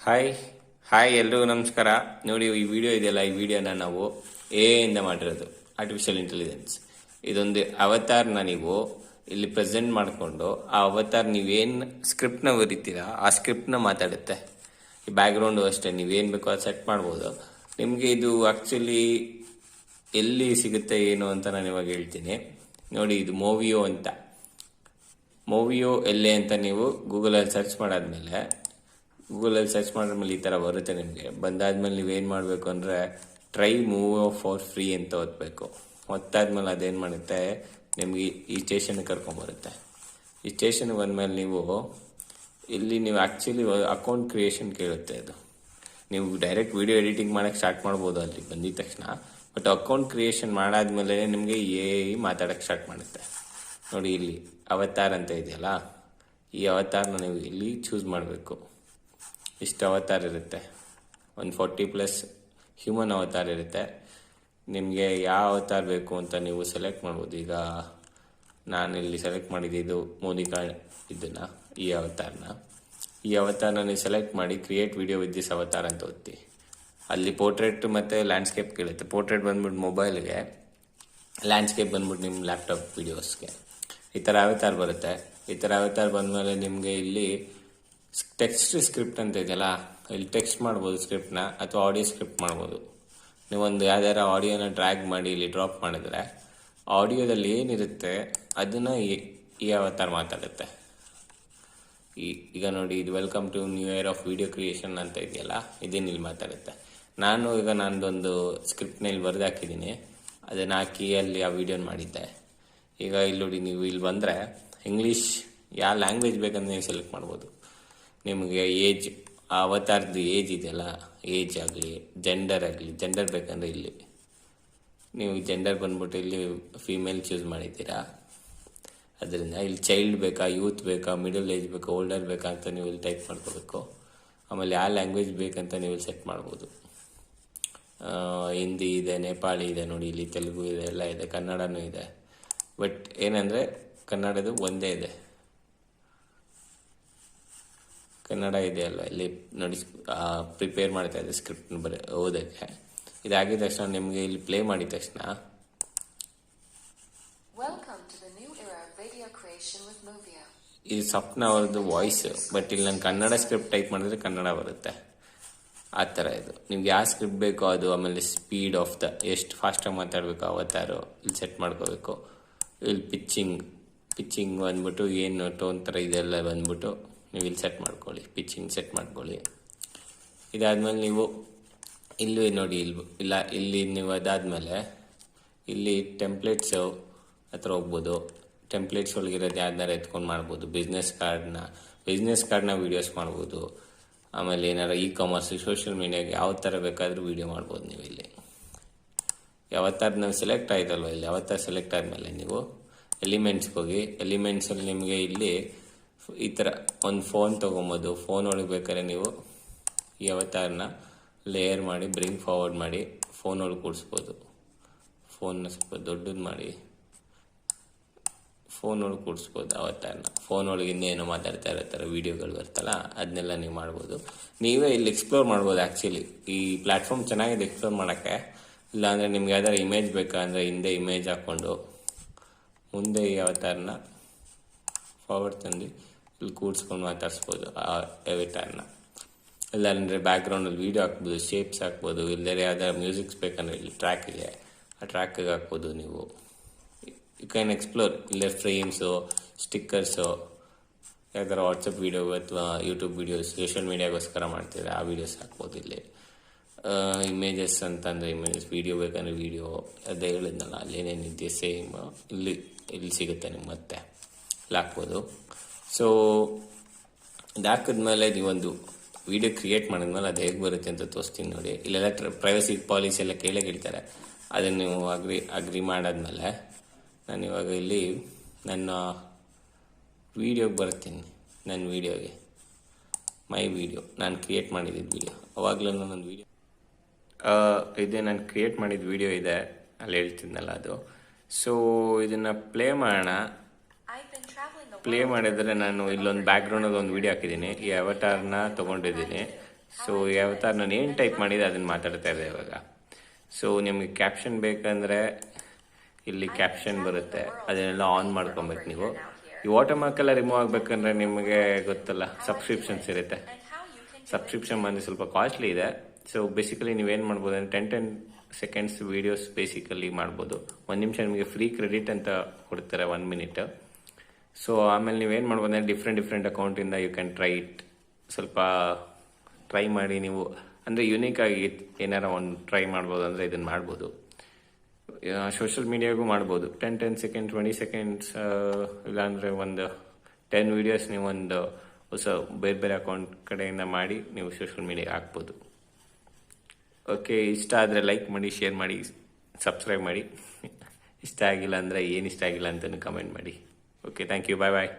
Hi hi ಎಲ್ರಿಗೂ ನಮಸ್ಕಾರ. ನೋಡಿ ಈ ವಿಡಿಯೋ ಇದೆಯಲ್ಲ, ಈ ವಿಡಿಯೋನ ನಾವು ಇಂದ ಮಾಡಿರೋದು, ಆರ್ಟಿಫಿಷಿಯಲ್ ಇಂಟೆಲಿಜೆನ್ಸ್. ಇದೊಂದು ಅವತಾರ್ನ ನೀವು ಇಲ್ಲಿ ಪ್ರೆಸೆಂಟ್ ಮಾಡಿಕೊಂಡು ಆ ಅವತಾರ್ ನೀವೇನು ಸ್ಕ್ರಿಪ್ಟ್ನ ಬರೀತೀರಾ ಆ ಸ್ಕ್ರಿಪ್ಟ್ನ ಮಾತಾಡುತ್ತೆ. ಈ ಬ್ಯಾಕ್ಗ್ರೌಂಡು ಅಷ್ಟೇ, ನೀವೇನು ಬೇಕೋ ಅದು ಸೆಟ್ ಮಾಡ್ಬೋದು. ನಿಮಗೆ ಇದು ಆ್ಯಕ್ಚುಲಿ ಎಲ್ಲಿ ಸಿಗುತ್ತೆ ಏನು ಅಂತ ನಾನು ಇವಾಗ ಹೇಳ್ತೀನಿ. ನೋಡಿ, ಇದು ಮೂವಿಯೋ ಅಂತ, ಮೂವಿಯೋ ಎಲ್ಲೇ ಅಂತ ನೀವು ಗೂಗಲಲ್ಲಿ ಸರ್ಚ್ ಮಾಡಾದ್ಮೇಲೆ ಮಾಡಿದ್ಮೇಲೆ ಈ ಥರ ಬರುತ್ತೆ. ನಿಮಗೆ ಬಂದಾದ್ಮೇಲೆ ನೀವೇನು ಮಾಡಬೇಕು ಅಂದರೆ ಟ್ರೈ ಮೂವ್ ಫಾರ್ ಫ್ರೀ ಅಂತ ಓದಬೇಕು. ಒತ್ತಾದ್ಮೇಲೆ ಅದೇನು ಮಾಡುತ್ತೆ, ನಿಮಗೆ ಈ ಸ್ಟೇಷನ್ಗೆ ಕರ್ಕೊಂಬರುತ್ತೆ. ಈ ಸ್ಟೇಷನ್ಗೆ ಬಂದಮೇಲೆ ಇಲ್ಲಿ ನೀವು ಆ್ಯಕ್ಚುಲಿ ಅಕೌಂಟ್ ಕ್ರಿಯೇಷನ್ ಕೇಳುತ್ತೆ. ಅದು ನೀವು ಡೈರೆಕ್ಟ್ ವಿಡಿಯೋ ಎಡಿಟಿಂಗ್ ಮಾಡೋಕ್ಕೆ ಸ್ಟಾರ್ಟ್ ಮಾಡ್ಬೋದು ಅಲ್ಲಿ ಬಂದಿದ ತಕ್ಷಣ. ಬಟ್ ಅಕೌಂಟ್ ಕ್ರಿಯೇಷನ್ ಮಾಡಾದ್ಮೇಲೆ ನಿಮಗೆ ಮಾತಾಡೋಕ್ಕೆ ಸ್ಟಾರ್ಟ್ ಮಾಡುತ್ತೆ. ನೋಡಿ, ಇಲ್ಲಿ ಅವತಾರ್ ಅಂತ ಇದೆಯಲ್ಲ, ಈ ಅವತಾರನ ನೀವು ಇಲ್ಲಿ ಚೂಸ್ ಮಾಡಬೇಕು. ಇಷ್ಟು ಅವತಾರ್ ಇರುತ್ತೆ, ಒಂದು 40+ ಹ್ಯೂಮನ್ ಅವತಾರ್ ಇರುತ್ತೆ. ನಿಮಗೆ ಯಾವ ಅವತಾರ್ ಬೇಕು ಅಂತ ನೀವು ಸೆಲೆಕ್ಟ್ ಮಾಡ್ಬೋದು. ಈಗ ನಾನಿಲ್ಲಿ ಸೆಲೆಕ್ಟ್ ಮಾಡಿದ್ದು ಮೋನಿಕಾ ಇದನ್ನು, ಈ ಅವತಾರನ ನೀವು ಸೆಲೆಕ್ಟ್ ಮಾಡಿ create video with this avatar ಅಂತ ಒತ್ತಿ. ಅಲ್ಲಿ ಪೋರ್ಟ್ರೇಟ್ ಮತ್ತು ಲ್ಯಾಂಡ್ಸ್ಕೇಪ್ ಕೇಳುತ್ತೆ. ಪೋರ್ಟ್ರೇಟ್ ಬಂದ್ಬಿಟ್ಟು ಮೊಬೈಲ್ಗೆ, ಲ್ಯಾಂಡ್ಸ್ಕೇಪ್ ಬಂದ್ಬಿಟ್ಟು ನಿಮ್ಮ ಲ್ಯಾಪ್ಟಾಪ್ ವೀಡಿಯೋಸ್ಗೆ. ಈ ಥರ ಅವತಾರ್ ಬರುತ್ತೆ. ಈ ಥರ ಅವತಾರ್ ಬಂದಮೇಲೆ ನಿಮಗೆ ಇಲ್ಲಿ ಟೆಕ್ಸ್ಟ್ ಸ್ಕ್ರಿಪ್ಟ್ ಅಂತ ಇದೆಯಲ್ಲ, ಇಲ್ಲಿ ಟೆಕ್ಸ್ಟ್ ಮಾಡ್ಬೋದು ಸ್ಕ್ರಿಪ್ಟ್ನ, ಅಥವಾ ಆಡಿಯೋ ಸ್ಕ್ರಿಪ್ಟ್ ಮಾಡ್ಬೋದು. ನೀವೊಂದು ಯಾವ್ದಾರ ಆಡಿಯೋನ ಡ್ರ್ಯಾಗ್ ಮಾಡಿ ಇಲ್ಲಿ ಡ್ರಾಪ್ ಮಾಡಿದ್ರೆ ಆಡಿಯೋದಲ್ಲಿ ಏನಿರುತ್ತೆ ಅದನ್ನು ಈ ಅವತಾರ್ ಮಾತಾಡುತ್ತೆ. ಈಗ ನೋಡಿ, ಇದು welcome to new year of video creation ಅಂತ ಇದೆಯಲ್ಲ, ಇದನ್ನ ಇಲ್ಲಿ ಮಾತಾಡುತ್ತೆ. ಈಗ ನಂದೊಂದು ಸ್ಕ್ರಿಪ್ಟ್ನ ಇಲ್ಲಿ ಬರೆದು ಹಾಕಿದ್ದೀನಿ, ಅದನ್ನು ಹಾಕಿ ಅಲ್ಲಿ ಆ ವಿಡಿಯೋನ ಮಾಡಿದ್ದೆ. ಈಗ ಇಲ್ಲಿ ನೋಡಿ, ನೀವು ಇಲ್ಲಿ ಬಂದರೆ ಇಂಗ್ಲೀಷ್ ಯಾವ ಲ್ಯಾಂಗ್ವೇಜ್ ಬೇಕಂತ ನೀವು ಸೆಲೆಕ್ಟ್ ಮಾಡ್ಬೋದು. ನಿಮಗೆ ಏಜ್, ಅವತಾರ್ದು ಏಜ್ ಇದೆಯಲ್ಲ, ಏಜ್ ಆಗಲಿ ಜೆಂಡರ್ ಆಗಲಿ, ಜೆಂಡರ್ ಬೇಕಂದ್ರೆ ಇಲ್ಲಿ ನೀವು ಜೆಂಡರ್ ಬಂದ್ಬಿಟ್ಟು ಇಲ್ಲಿ ಫೀಮೇಲ್ ಚೂಸ್ ಮಾಡಿದ್ದೀರಾ. ಅದರಿಂದ ಇಲ್ಲಿ ಚೈಲ್ಡ್ ಬೇಕಾ, ಯೂತ್ ಬೇಕಾ, ಮಿಡಲ್ ಏಜ್ ಬೇಕಾ, ಓಲ್ಡರ್ ಬೇಕಾ ಅಂತ ನೀವು ಇಲ್ಲಿ ಟೈಪ್ ಮಾಡ್ಕೋಬೇಕು. ಆಮೇಲೆ ಯಾವ ಲ್ಯಾಂಗ್ವೇಜ್ ಬೇಕಂತ ನೀವು ಇಲ್ಲಿ ಸೆಟ್ ಮಾಡ್ಬೋದು. ಹಿಂದಿ ಇದೆ, ನೇಪಾಳಿ ಇದೆ, ನೋಡಿ ಇಲ್ಲಿ ತೆಲುಗು ಇದೆ, ಎಲ್ಲ ಇದೆ, ಕನ್ನಡನೂ ಇದೆ. ಬಟ್ ಏನಂದರೆ ಕನ್ನಡದು ಒಂದೇ ಇದೆ, ಕನ್ನಡ ಇದೆ ಅಲ್ವ. ಇಲ್ಲಿ ನೋಡಿ, ಪ್ರಿಪೇರ್ ಮಾಡ್ತಾ ಇದೆ ಸ್ಕ್ರಿಪ್ಟ್ನ ಓದೋಕ್ಕೆ. ಇದಾಗಿದ ತಕ್ಷಣ ನಿಮಗೆ ಇಲ್ಲಿ ಪ್ಲೇ ಮಾಡಿದ ತಕ್ಷಣ ಇದು ಸ್ವಪ್ನ ಅವ್ರದ್ದು ವಾಯ್ಸ್. ಬಟ್ ಇಲ್ಲಿ ನಾನು ಕನ್ನಡ ಸ್ಕ್ರಿಪ್ಟ್ ಟೈಪ್ ಮಾಡಿದ್ರೆ ಕನ್ನಡ ಬರುತ್ತೆ. ಆ ಥರ ಇದು ನಿಮ್ಗೆ ಯಾವ ಸ್ಕ್ರಿಪ್ಟ್ ಬೇಕೋ ಅದು. ಆಮೇಲೆ ಸ್ಪೀಡ್ ಆಫ್ ಎಷ್ಟು ಫಾಸ್ಟಾಗಿ ಮಾತಾಡಬೇಕು ಅವತಾರು ಇಲ್ಲಿ ಸೆಟ್ ಮಾಡ್ಕೋಬೇಕು. ಇಲ್ಲಿ ಪಿಚ್ಚಿಂಗ್ ಬಂದ್ಬಿಟ್ಟು ಏನು ಟೋನ್ ಥರ ಇದೆಲ್ಲ ಬಂದ್ಬಿಟ್ಟು ನೀವು ಇಲ್ಲಿ ಸೆಟ್ ಮಾಡ್ಕೊಳ್ಳಿ, ಪಿಚ್ಚಿಂಗ್ ಸೆಟ್ ಮಾಡ್ಕೊಳ್ಳಿ. ಇದಾದಮೇಲೆ ನೀವು ಇಲ್ಲಿ ನೋಡಿ, ಇಲ್ಲಿ ನೀವು ಅದಾದಮೇಲೆ ಇಲ್ಲಿ ಟೆಂಪ್ಲೇಟ್ಸು ಹತ್ರ ಹೋಗ್ಬೋದು. ಟೆಂಪ್ಲೇಟ್ಸ್ ಒಳಗಿರೋದು ಯಾವ್ದಾರು ಎತ್ಕೊಂಡು ಮಾಡ್ಬೋದು. ಬಿಸ್ನೆಸ್ ಕಾರ್ಡ್ನ ವೀಡಿಯೋಸ್ ಮಾಡ್ಬೋದು. ಆಮೇಲೆ ಏನಾರು ಕಾಮರ್ಸ್, ಸೋಷಿಯಲ್ ಮೀಡಿಯಾಗೆ ಯಾವ ಥರ ಬೇಕಾದರೂ ವೀಡಿಯೋ ಮಾಡ್ಬೋದು. ನೀವು ಇಲ್ಲಿ ಯಾವತ್ತಾರು ನಾವು ಸೆಲೆಕ್ಟ್ ಆಯ್ತಲ್ವ, ಇಲ್ಲಿ ಯಾವತ್ತಾರು ಸೆಲೆಕ್ಟ್ ಆದಮೇಲೆ ನೀವು ಎಲಿಮೆಂಟ್ಸ್ಗೆ ಹೋಗಿ, ಎಲಿಮೆಂಟ್ಸಲ್ಲಿ ನಿಮಗೆ ಇಲ್ಲಿ ಈ ಥರ ಒಂದು ಫೋನ್ ತೊಗೊಬೋದು. ಫೋನ್ ಒಳಗೆ ಬೇಕಾದ್ರೆ ನೀವು ಈ ಅವತಾರನ ಲೇಯರ್ ಮಾಡಿ ಬ್ರಿಂಗ್ ಫಾರ್ವರ್ಡ್ ಮಾಡಿ ಫೋನ್ ಒಳಗೆ ಕೂಡಿಸ್ಬೋದು. ಫೋನ್ನ ಸ್ವಲ್ಪ ದೊಡ್ಡದು ಮಾಡಿ ಫೋನ್ ಒಳಗೆ ಕೂಡಿಸ್ಬೋದು ಅವತಾರನ. ಫೋನ್ ಒಳಗೆ ಇನ್ನೇನೋ ಮಾತಾಡ್ತಾ ಇರೋ ಥರ ವೀಡಿಯೋಗಳು ಬರ್ತಲ್ಲ, ಅದನ್ನೆಲ್ಲ ನೀವು ಮಾಡ್ಬೋದು. ನೀವೇ ಇಲ್ಲಿ ಎಕ್ಸ್ಪ್ಲೋರ್ ಮಾಡ್ಬೋದು. ಆ್ಯಕ್ಚುಲಿ ಈ ಪ್ಲ್ಯಾಟ್ಫಾರ್ಮ್ ಚೆನ್ನಾಗಿದೆ ಎಕ್ಸ್ಪ್ಲೋರ್ ಮಾಡೋಕ್ಕೆ. ಇಲ್ಲಾಂದರೆ ನಿಮ್ಗೆ ಯಾವ್ದಾರು ಇಮೇಜ್ ಬೇಕಾ ಅಂದರೆ ಹಿಂದೆ ಇಮೇಜ್ ಹಾಕ್ಕೊಂಡು ಮುಂದೆ ಈ ಅವತಾರನ ಫಾರ್ವರ್ಡ್ ತಂದು ಇಲ್ಲಿ ಕೂಡಿಸ್ಕೊಂಡು ಮಾತಾಡಿಸ್ಬೋದು ಆ ಅವತಾರನ. ಇಲ್ಲಾಂದರೆ ಬ್ಯಾಕ್ಗ್ರೌಂಡಲ್ಲಿ ವೀಡಿಯೋ ಹಾಕ್ಬೋದು, ಶೇಪ್ಸ್ ಹಾಕ್ಬೋದು. ಇಲ್ಲದೇ ಯಾವ್ದಾರು ಮ್ಯೂಸಿಕ್ಸ್ ಬೇಕಂದರೆ ಇಲ್ಲಿ ಟ್ರ್ಯಾಕ್ ಇದೆ, ಆ ಟ್ರ್ಯಾಕಿಗೆ ಹಾಕ್ಬೋದು. ನೀವು ಯು ಕ್ಯಾನ್ ಎಕ್ಸ್ಪ್ಲೋರ್. ಇಲ್ಲೇ ಫ್ರೇಮ್ಸು, ಸ್ಟಿಕ್ಕರ್ಸು, ಯಾವ್ದಾರು ವಾಟ್ಸಪ್ ವೀಡಿಯೋ ಅಥವಾ ಯೂಟ್ಯೂಬ್ ವೀಡಿಯೋಸ್, ಸೋಷಿಯಲ್ ಮೀಡಿಯಾಗೋಸ್ಕರ ಮಾಡ್ತಿದ್ರೆ ಆ ವೀಡಿಯೋಸ್ ಹಾಕ್ಬೋದು. ಇಲ್ಲಿ ಇಮೇಜಸ್ ಅಂತಂದರೆ ಇಮೇಜಸ್, ವೀಡಿಯೋ ಬೇಕಂದರೆ ವೀಡಿಯೋ, ಅದೇ ಹೇಳಿದ್ನಲ್ಲ ಅಲ್ಲೇನೇನಿದೆಯಾ ಸೇಮ್ ಇಲ್ಲಿ ಸಿಗುತ್ತೆ ನಿಮ್ಗೆ, ಮತ್ತೆ ಇಲ್ಲಿ ಹಾಕ್ಬೋದು. ಸೊ ಇದಾಕಿದ್ಮೇಲೆ ನೀವೊಂದು ವಿಡಿಯೋ ಕ್ರಿಯೇಟ್ ಮಾಡಿದ್ಮೇಲೆ ಅದು ಹೇಗೆ ಬರುತ್ತೆ ಅಂತ ತೋರಿಸ್ತೀನಿ ನೋಡಿ. ಇಲ್ಲೆಲ್ಲ ಪ್ರೈವಸಿ ಪಾಲಿಸಿ ಎಲ್ಲ ಕೇಳ್ತಾರೆ. ಅದನ್ನು ನೀವು ಅಗ್ರಿ ಮಾಡಾದ್ಮೇಲೆ ನಾನು ಇವಾಗ ಇಲ್ಲಿ ನನ್ನ ವೀಡಿಯೋಗೆ ಬರ್ತೀನಿ. ನನ್ನ ವೀಡಿಯೋಗೆ ಮೈ ವೀಡಿಯೋ ನಾನು ಕ್ರಿಯೇಟ್ ಮಾಡಿದ್ದಿದ್ದು ವೀಡಿಯೋ, ಅವಾಗಲೂ ನನ್ನ ವೀಡಿಯೋ ಇದೆ, ನಾನು ಕ್ರಿಯೇಟ್ ಮಾಡಿದ ವೀಡಿಯೋ ಇದೆ ಅಲ್ಲಿ ಹೇಳ್ತಿದ್ನಲ್ಲ ಅದು. ಸೊ ಇದನ್ನು ಪ್ಲೇ ಮಾಡೋಣ. ಪ್ಲೇ ಮಾಡಿದರೆ ನಾನು ಇಲ್ಲೊಂದು ಬ್ಯಾಕ್ಗ್ರೌಂಡಲ್ಲಿ ಒಂದು ವೀಡಿಯೋ ಹಾಕಿದ್ದೀನಿ. ಈ ಅವತಾರನ ತೊಗೊಂಡಿದ್ದೀನಿ. ಸೊ ಯಾವ ಥರ ನಾನು ಏನು ಟೈಪ್ ಮಾಡಿದೆ ಅದನ್ನು ಮಾತಾಡ್ತಾ ಇದ್ದೆ ಇವಾಗ. ಸೊ ನಿಮಗೆ ಕ್ಯಾಪ್ಷನ್ ಬೇಕಂದರೆ ಇಲ್ಲಿ ಕ್ಯಾಪ್ಷನ್ ಬರುತ್ತೆ, ಅದನ್ನೆಲ್ಲ ಆನ್ ಮಾಡ್ಕೊಬೇಕು ನೀವು. ಈ ವಾಟರ್ಮಾರ್ಕೆಲ್ಲ ರಿಮೂವ್ ಆಗಬೇಕಂದ್ರೆ ನಿಮಗೆ ಗೊತ್ತಲ್ಲ, ಸಬ್ಸ್ಕ್ರಿಪ್ಷನ್ಸ್ ಇರುತ್ತೆ. ಸಬ್ಸ್ಕ್ರಿಪ್ಷನ್ ಬಂದು ಸ್ವಲ್ಪ ಕಾಸ್ಟ್ಲಿ ಇದೆ. ಸೊ ಬೇಸಿಕಲಿ ನೀವೇನು ಮಾಡ್ಬೋದು ಅಂದರೆ 10 ಸೆಕೆಂಡ್ಸ್ ವೀಡಿಯೋಸ್ ಬೇಸಿಕಲಿ ಮಾಡ್ಬೋದು. 1 ನಿಮಿಷ ನಿಮಗೆ ಫ್ರೀ ಕ್ರೆಡಿಟ್ ಅಂತ ಕೊಡ್ತಾರೆ, 1 ಮಿನಿಟ್. ಸೊ ಆಮೇಲೆ ನೀವೇನು ಮಾಡ್ಬೋದು ಅಂದರೆ ಡಿಫ್ರೆಂಟ್ ಅಕೌಂಟಿಂದ ಯು ಕ್ಯಾನ್ ಟ್ರೈ ಇಟ್. ಸ್ವಲ್ಪ ಟ್ರೈ ಮಾಡಿ ನೀವು, ಅಂದರೆ ಯುನೀಕ್ ಆಗಿ ಏನಾರ ಒಂದು ಟ್ರೈ ಮಾಡ್ಬೋದು ಅಂದರೆ ಇದನ್ನು ಮಾಡ್ಬೋದು. ಸೋಷಿಯಲ್ ಮೀಡಿಯಾಗೂ ಮಾಡ್ಬೋದು. 10 ಸೆಕೆಂಡ್ 20 ಸೆಕೆಂಡ್ಸ್ ಇಲ್ಲಾಂದರೆ ಒಂದು 10 ವೀಡಿಯೋಸ್ ನೀವು ಒಂದು ಹೊಸ ಬೇರೆ ಅಕೌಂಟ್ ಕಡೆಯಿಂದ ಮಾಡಿ ನೀವು ಸೋಷಿಯಲ್ ಮೀಡಿಯಾ ಹಾಕ್ಬೋದು. ಓಕೆ, ಇಷ್ಟ ಆದರೆ ಲೈಕ್ ಮಾಡಿ, ಶೇರ್ ಮಾಡಿ, ಸಬ್ಸ್ಕ್ರೈಬ್ ಮಾಡಿ. ಇಷ್ಟ ಆಗಿಲ್ಲ ಅಂದರೆ ಏನು ಇಷ್ಟ ಆಗಿಲ್ಲ ಅಂತಲೂ ಕಮೆಂಟ್ ಮಾಡಿ. Okay, thank you, bye.